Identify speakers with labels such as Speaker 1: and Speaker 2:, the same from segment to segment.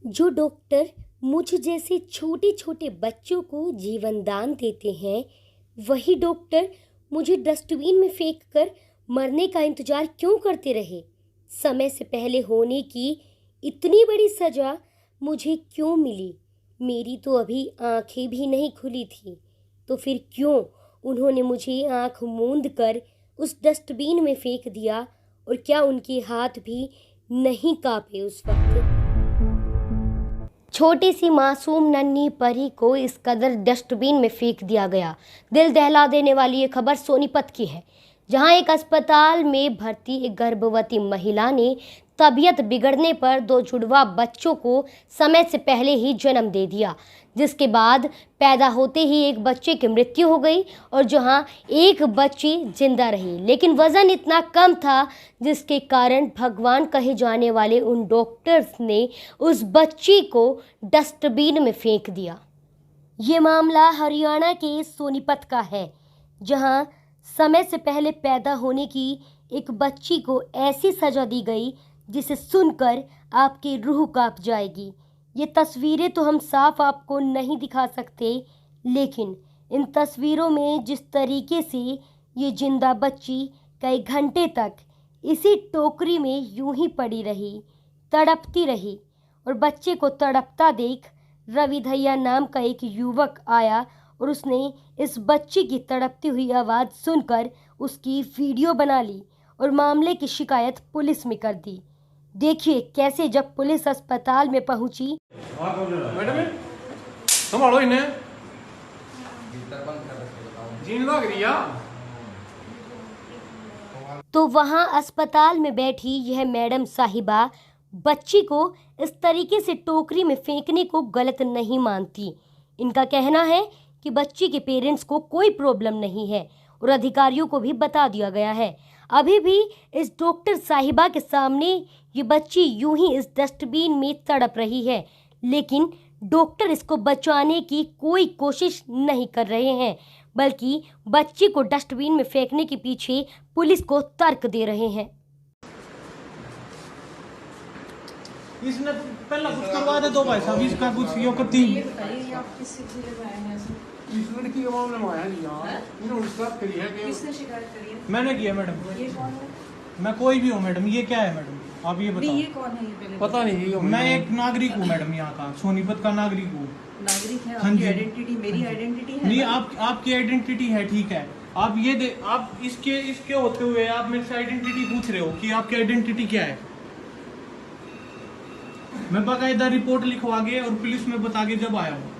Speaker 1: जो डॉक्टर मुझ जैसे छोटे छोटे बच्चों को जीवन दान देते हैं, वही डॉक्टर मुझे डस्टबिन में फेंक कर मरने का इंतजार क्यों करते रहे? समय से पहले होने की इतनी बड़ी सजा मुझे क्यों मिली? मेरी तो अभी आंखें भी नहीं खुली थी, तो फिर क्यों उन्होंने मुझे आंख मूंद कर उस डस्टबिन में फेंक दिया? और क्या उनके हाथ भी नहीं कांपे उस वक्त? छोटी सी मासूम नन्ही परी को इस कदर डस्टबिन में फेंक दिया गया। दिल दहला देने वाली ये खबर सोनीपत की है, जहां एक अस्पताल में भर्ती एक गर्भवती महिला ने तबीयत बिगड़ने पर दो जुड़वा बच्चों को समय से पहले ही जन्म दे दिया, जिसके बाद पैदा होते ही एक बच्चे की मृत्यु हो गई और जहां एक बच्ची जिंदा रही, लेकिन वजन इतना कम था जिसके कारण भगवान कहे जाने वाले उन डॉक्टर्स ने उस बच्ची को डस्टबिन में फेंक दिया। ये मामला हरियाणा के सोनीपत का है, जहां समय से पहले पैदा होने की एक बच्ची को ऐसी सजा दी गई जिसे सुनकर आपकी रूह कांप जाएगी। ये तस्वीरें तो हम साफ आपको नहीं दिखा सकते, लेकिन इन तस्वीरों में जिस तरीके से ये जिंदा बच्ची कई घंटे तक इसी टोकरी में यूं ही पड़ी रही, तड़पती रही, और बच्चे को तड़पता देख रवि धैया नाम का एक युवक आया और उसने इस बच्ची की तड़पती हुई आवाज़ सुनकर उसकी वीडियो बना ली और मामले की शिकायत पुलिस में कर दी। देखिए कैसे जब पुलिस अस्पताल में पहुंची
Speaker 2: मैडम संभालो इन्हें जीन लग रही है,
Speaker 1: तो वहां अस्पताल में बैठी यह मैडम साहिबा बच्ची को इस तरीके से टोकरी में फेंकने को गलत नहीं मानती। इनका कहना है कि बच्ची के पेरेंट्स को कोई प्रॉब्लम नहीं है और अधिकारियों को भी बता दिया गया है। अभी भी इस डॉक्टर साहिबा के सामने ये बच्ची यूं ही इस डस्टबिन में तड़प रही है, लेकिन डॉक्टर इसको बचाने की कोई कोशिश नहीं कर रहे हैं, बल्कि बच्ची को डस्टबिन में फेंकने के पीछे पुलिस को तर्क दे रहे हैं।
Speaker 3: इसने पहला कुछ करवा दे दो भाई साहब, इसका कुछ यो करती
Speaker 2: इस लड़की के मामले में आया नहीं यार, इन्होंने उसका करी है कि
Speaker 4: किसने शिकायत करी है?
Speaker 3: मैंने किया मैडम।
Speaker 4: ये कौन है?
Speaker 3: मैं कोई भी हूँ मैडम, ये क्या है मैडम आप ये
Speaker 4: नहीं, ये
Speaker 3: बताओ।
Speaker 4: कौन है? ये पहले
Speaker 2: पता नहीं ये
Speaker 3: मैं एक नागरिक हूँ मैडम, यहाँ का सोनीपत का नागरिक हूँ।
Speaker 4: नागरिक है,
Speaker 3: हाँ
Speaker 4: आपकी
Speaker 3: जी।
Speaker 4: आइडेंटिटी मेरी आइडेंटिटी है
Speaker 3: नहीं,
Speaker 4: ना?
Speaker 3: आपकी आइडेंटिटी है, ठीक है। आप ये आप इसके होते हुए आप मेरे से आइडेंटिटी पूछ रहे हो कि आपकी आइडेंटिटी क्या है। मैं बाकायदा रिपोर्ट लिखवा के और पुलिस में बता के जब आया हूँ।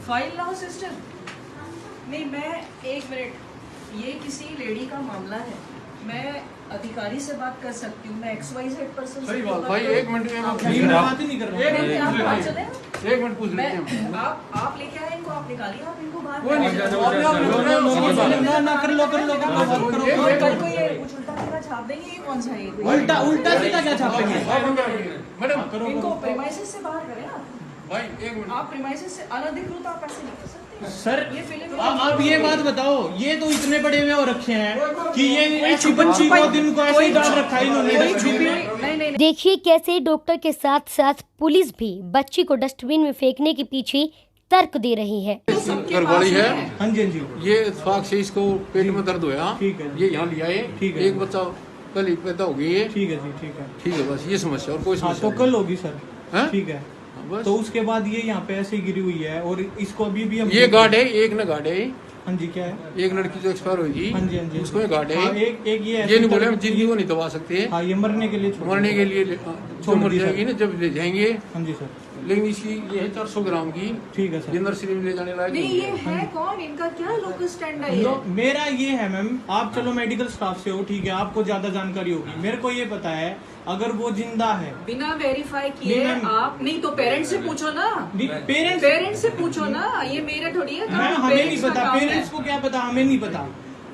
Speaker 4: फाइल लाओ सिस्टर। नहीं, मैं एक मिनट, ये किसी लेडी का मामला है, मैं अधिकारी से बात कर सकती हूँ, मैं XYZ पर्सन
Speaker 2: सही बात भाई, एक मिनट में आप
Speaker 3: नहीं, मैं बात ही नहीं कर रहा हूँ।
Speaker 2: एक मिनट पूछ लेते हैं।
Speaker 4: आप लेके आए इनको, आप निकालिए, आप इनको बाहर
Speaker 2: कोई नहीं,
Speaker 3: ना कर लो
Speaker 4: कल को ये कुछ उल्टा सीधा छाप देंगे, ये कौन सा है?
Speaker 3: उल्टा सीधा क्या छापेंगे
Speaker 2: मैडम
Speaker 4: इनको प्रेमाइसेस से बाहर करें ना
Speaker 2: भाई, एक मिनट।
Speaker 4: आप, प्रेमाइसेस से अनधिकृत आप ऐसे नहीं कर सकते
Speaker 3: सर।
Speaker 4: ये फिल्म
Speaker 3: आप ये बात बताओ, ये तो इतने बड़े में हो रखे हैं कि ये ऐसी बच्ची को दिन को ऐसे ही डाल रखा है इन्होंने।
Speaker 4: नहीं।
Speaker 1: देखिए कैसे डॉक्टर के साथ साथ पुलिस भी बच्ची को डस्टबिन में फेंकने के पीछे तर्क दे रही है।
Speaker 2: घरवाली है,
Speaker 3: हाँ जी, हाँ जी।
Speaker 2: ये इत्तेफाक से इसको पेट में दर्द हुआ,
Speaker 3: ठीक है।
Speaker 2: ये यहाँ लिया है,
Speaker 3: ठीक है।
Speaker 2: एक बच्चा कल ही पैदा हो गई है,
Speaker 3: ठीक है जी, ठीक है।
Speaker 2: ठीक है, बस ये समस्या और कोई
Speaker 3: हाँ,
Speaker 2: समस्या
Speaker 3: तो कल होगी सर,
Speaker 2: हैं?
Speaker 3: ठीक है।
Speaker 2: बस
Speaker 3: तो उसके बाद ये यहाँ पे ऐसे गिरी हुई है और इसको अभी भी हम
Speaker 2: ये गार्ड है, एक ना गार्ड है,
Speaker 3: हाँ जी, क्या है?
Speaker 2: एक लड़की जो एक्सपायर होगी,
Speaker 3: हाँ जी, हाँ जी।
Speaker 2: उसको गार्ड है।
Speaker 3: हाँ, एक ये
Speaker 2: ये नहीं बोले हम जिंदगी को नहीं दबा सकते,
Speaker 3: हाँ, ये मरने के लिए
Speaker 2: मरने के लिए जो मर जाएगी ना जब ले जाएंगे,
Speaker 3: हाँ जी सर,
Speaker 2: लेकिन इसकी ये है 400 ग्राम की,
Speaker 3: ठीक है सर।
Speaker 2: जिंदर शरीफ ले जाने लायक
Speaker 4: नहीं, ये
Speaker 2: नहीं है।
Speaker 4: है कौन? इनका क्या लोकल स्टैंड है? ये
Speaker 3: मेरा ये है मैम, आप चलो मेडिकल स्टाफ से हो, ठीक है, आपको ज्यादा जानकारी होगी। मेरे को ये पता है अगर वो जिंदा है,
Speaker 4: बिना वेरीफाई किए
Speaker 3: नहीं, मैम।
Speaker 4: आप नहीं तो पेरेंट्स से पूछो ना, पेरेंट्स से पूछो ना, ये मेरा थोड़ी है।
Speaker 3: मैम हमें नहीं पता, पेरेंट्स को क्या पता, हमें नहीं पता।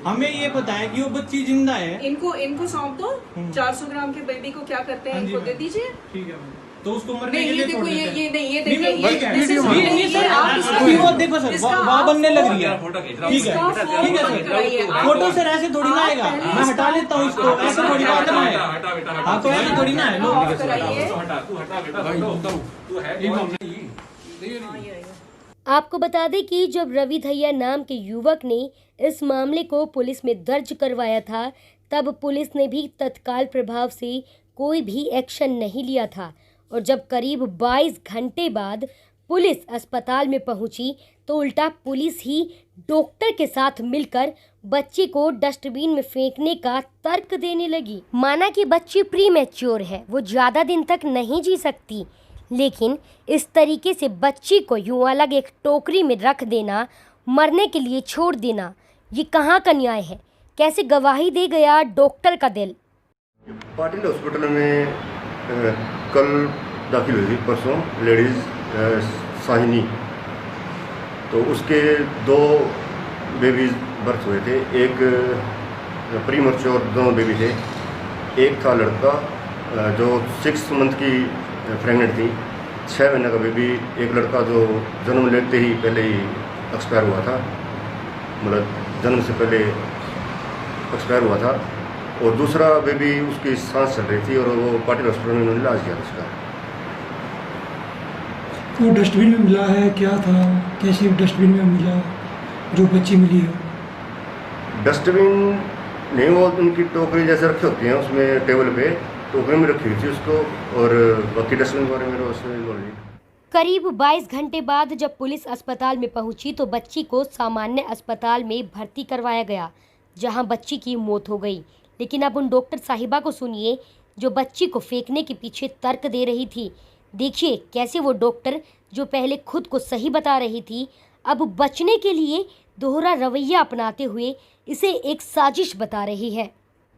Speaker 3: हमें ये पता है कि वो बच्ची जिंदा है।
Speaker 4: इनको सौंप दो, 400 ग्राम के बेबी को क्या करते हैं,
Speaker 3: हाँ जी,
Speaker 4: इनको दे
Speaker 3: मैम।
Speaker 4: दीजिए।
Speaker 3: ठीक है मैम। तो उसको मरने
Speaker 4: नहीं
Speaker 3: के
Speaker 4: ये
Speaker 3: लिए
Speaker 4: देखो
Speaker 3: छोड़
Speaker 4: ये
Speaker 3: देते हैं।
Speaker 4: नहीं ये
Speaker 3: नहीं,
Speaker 4: देखिए
Speaker 3: मैं वही कह रहा हूँ।
Speaker 4: नहीं,
Speaker 3: ये
Speaker 4: ये आप इसका
Speaker 3: अभी वो देखो सर
Speaker 4: इसका
Speaker 3: वहाँ बनने लग रही है।
Speaker 5: फोटो खींच
Speaker 3: ठीक है
Speaker 4: इसका फोन
Speaker 3: ठीक है
Speaker 4: मत कराइए।
Speaker 3: सर,
Speaker 4: आप-
Speaker 3: फोटो सर ऐसे थोड़ी ना आएगा,
Speaker 4: पहले
Speaker 3: मैं हटा लेता हूँ इसको, ऐसे थोड़ी बात ना है।
Speaker 5: हटा बेटा
Speaker 3: हाँ तो ऐसे थोड़ी ना है लो।
Speaker 4: ऑफ कराइए।
Speaker 5: तू हटा बेटा फोटो। तू है
Speaker 1: आपको बता दें कि जब रवि धैया नाम के युवक ने इस मामले को पुलिस में दर्ज करवाया था, तब पुलिस ने भी तत्काल प्रभाव से कोई भी एक्शन नहीं लिया था। और जब करीब 22 घंटे बाद पुलिस अस्पताल में पहुंची तो उल्टा पुलिस ही डॉक्टर के साथ मिलकर बच्ची को डस्टबिन में फेंकने का तर्क देने लगी। माना कि बच्ची प्री मैच्योर है, वो ज़्यादा दिन तक नहीं जी सकती, लेकिन इस तरीके से बच्ची को यूं अलग एक टोकरी में रख देना, मरने के लिए छोड़ देना, ये कहाँ का न्याय है? कैसे गवाही दे गया डॉक्टर का दिल?
Speaker 6: पाटिल हॉस्पिटल में कल दाखिल हुई थी परसों लेडीज़ साहिनी, तो उसके 2 बेबीज बर्थ हुए थे। एक प्री मैच्योर दोनों बेबी थे। एक था लड़का जो 6 मंथ की प्रेग्नेंट थी, 6 महीने का बेबी। एक लड़का जो जन्म लेते ही पहले ही एक्सपायर हुआ था, मतलब जन्म से पहले एक्सपायर हुआ था। और दूसरा बेबी उसकी सांस चल रही थी और वो पाटिल हॉस्पिटल में उन्होंने इलाज किया था उसका।
Speaker 7: वो डस्टबिन में मिला है, क्या था, कैसे डस्टबिन में मिला जो बच्ची मिली है?
Speaker 6: डस्टबिन नहीं, वो उनकी टोकरी जैसे रखी होती हैं उसमें टेबल पे, टोकरी में रखी हुई थी उसको। और बाकी डस्टबिन के बारे में उसमें नॉलेज।
Speaker 1: करीब 22 घंटे बाद जब पुलिस अस्पताल में पहुंची तो बच्ची को सामान्य अस्पताल में भर्ती करवाया गया, जहां बच्ची की मौत हो गई। लेकिन अब उन डॉक्टर साहिबा को सुनिए जो बच्ची को फेंकने के पीछे तर्क दे रही थी। देखिए कैसे वो डॉक्टर जो पहले खुद को सही बता रही थी, अब बचने के लिए दोहरा रवैया अपनाते हुए इसे एक साजिश बता रही है।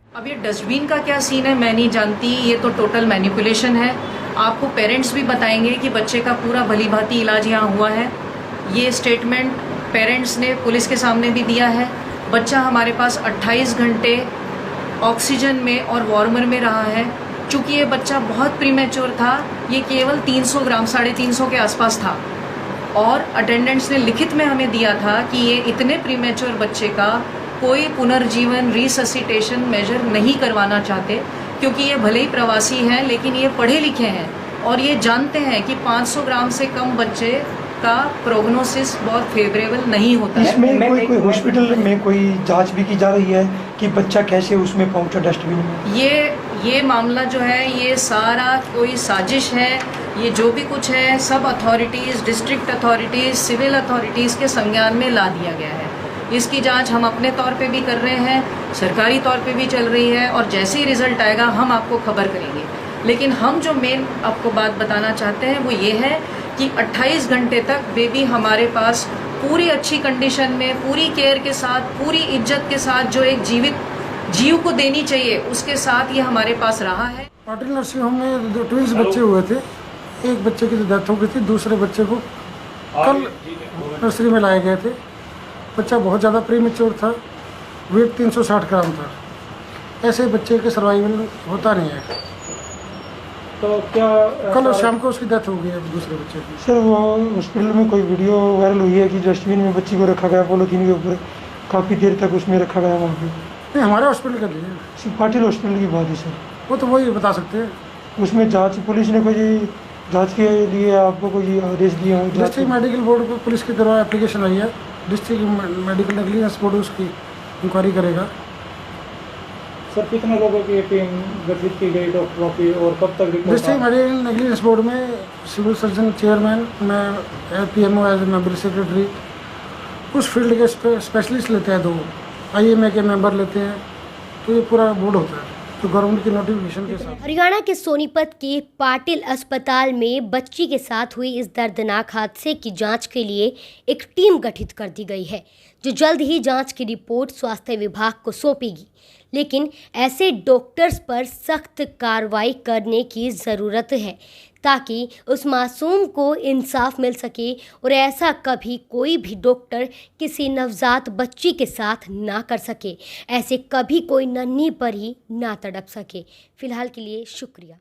Speaker 4: अब ये डस्टबिन का क्या सीन है मैं नहीं जानती, ये तो टोटल मैनिपुलेशन है। आपको पेरेंट्स भी बताएंगे कि बच्चे का पूरा भली भांति इलाज यहाँ हुआ है। ये स्टेटमेंट पेरेंट्स ने पुलिस के सामने भी दिया है। बच्चा हमारे पास 28 घंटे ऑक्सीजन में और वार्मर में रहा है। चूँकि ये बच्चा बहुत प्रीमेच्योर था, ये केवल 300 ग्राम 350 के आसपास था, और अटेंडेंट्स ने लिखित में हमें दिया था कि ये इतने प्रीमेच्योर बच्चे का कोई पुनर्जीवन रिससिटेशन मेजर नहीं करवाना चाहते, क्योंकि ये भले ही प्रवासी हैं लेकिन ये पढ़े लिखे हैं और ये जानते हैं कि 500 ग्राम से कम बच्चे का प्रोग्नोसिस बहुत फेवरेबल नहीं होता है।
Speaker 7: इसमें कोई हॉस्पिटल में कोई जांच भी की जा रही है कि बच्चा कैसे उसमें पहुंचा डस्टबिन में?
Speaker 4: ये मामला जो है ये सारा कोई साजिश है। ये जो भी कुछ है सब authorities, district authorities, civil authorities के संज्ञान में ला दिया गया है। इसकी जांच हम अपने तौर पे भी कर रहे हैं, सरकारी तौर पे भी चल रही है, और जैसे ही रिजल्ट आएगा हम आपको खबर करेंगे। लेकिन हम जो मेन आपको बात बताना चाहते हैं वो ये है कि 28 घंटे तक बेबी हमारे पास पूरी अच्छी कंडीशन में, पूरी केयर के साथ, पूरी इज्जत के साथ, जो एक जीवित जीव को देनी चाहिए उसके साथ ये हमारे पास रहा है।
Speaker 2: पाटिल नर्सिंग होम में 2 ट्विंस बच्चे हुए थे। एक बच्चे की तो डेथ हो गई थी, दूसरे बच्चे को कल नर्सरी में लाए गए थे। बच्चा बहुत ज़्यादा प्रीमेच्योर था, वेट 360 ग्राम था। ऐसे बच्चे के सर्वाइवल होता नहीं है।
Speaker 7: तो क्या
Speaker 2: कल शाम को उसकी डेथ हो गई है दूसरे बच्चे की।
Speaker 7: सर वो हॉस्पिटल में कोई वीडियो वायरल हुई है कि डस्टबिन में बच्ची को रखा गया, पॉलीथीन के ऊपर काफ़ी देर तक उसमें रखा गया वहाँ पे?
Speaker 2: नहीं, हमारे हॉस्पिटल का नहीं है,
Speaker 7: सिर्फ पाटिल हॉस्पिटल की बात है सर।
Speaker 2: वो तो वही बता सकते हैं।
Speaker 7: उसमें जांच, पुलिस ने कोई जांच के लिए आपको कोई आदेश दिया हो?
Speaker 2: डिस्ट्रिक्ट मेडिकल बोर्ड को पुलिस की तरफ एप्लीकेशन आई है, डिस्ट्रिक्ट मेडिकल नेग्लिजेंस बोर्ड उसकी इंक्वायरी करेगा।
Speaker 7: सर कितने लोगों की टीम गठित की गई डॉक्टरों की, और कब तक report?
Speaker 2: District medical negligence board में सिविल सर्जन चेयरमैन, मैं PMO as a member secretary, उस फील्ड के स्पेशलिस्ट लेते हैं 2, IMA के मेंबर लेते हैं, तो ये पूरा बोर्ड होता है तो गवर्नमेंट की नोटिफिकेशन के साथ।
Speaker 1: हरियाणा के सोनीपत के पाटिल अस्पताल में बच्ची के साथ हुई इस दर्दनाक हादसे की जांच के लिए एक टीम गठित कर दी गई है, जो जल्द ही जांच की रिपोर्ट स्वास्थ्य विभाग को सौंपेगी। लेकिन ऐसे डॉक्टर्स पर सख्त कार्रवाई करने की ज़रूरत है ताकि उस मासूम को इंसाफ मिल सके और ऐसा कभी कोई भी डॉक्टर किसी नवजात बच्ची के साथ ना कर सके, ऐसे कभी कोई नन्ही पर ही ना तड़प सके। फिलहाल के लिए शुक्रिया।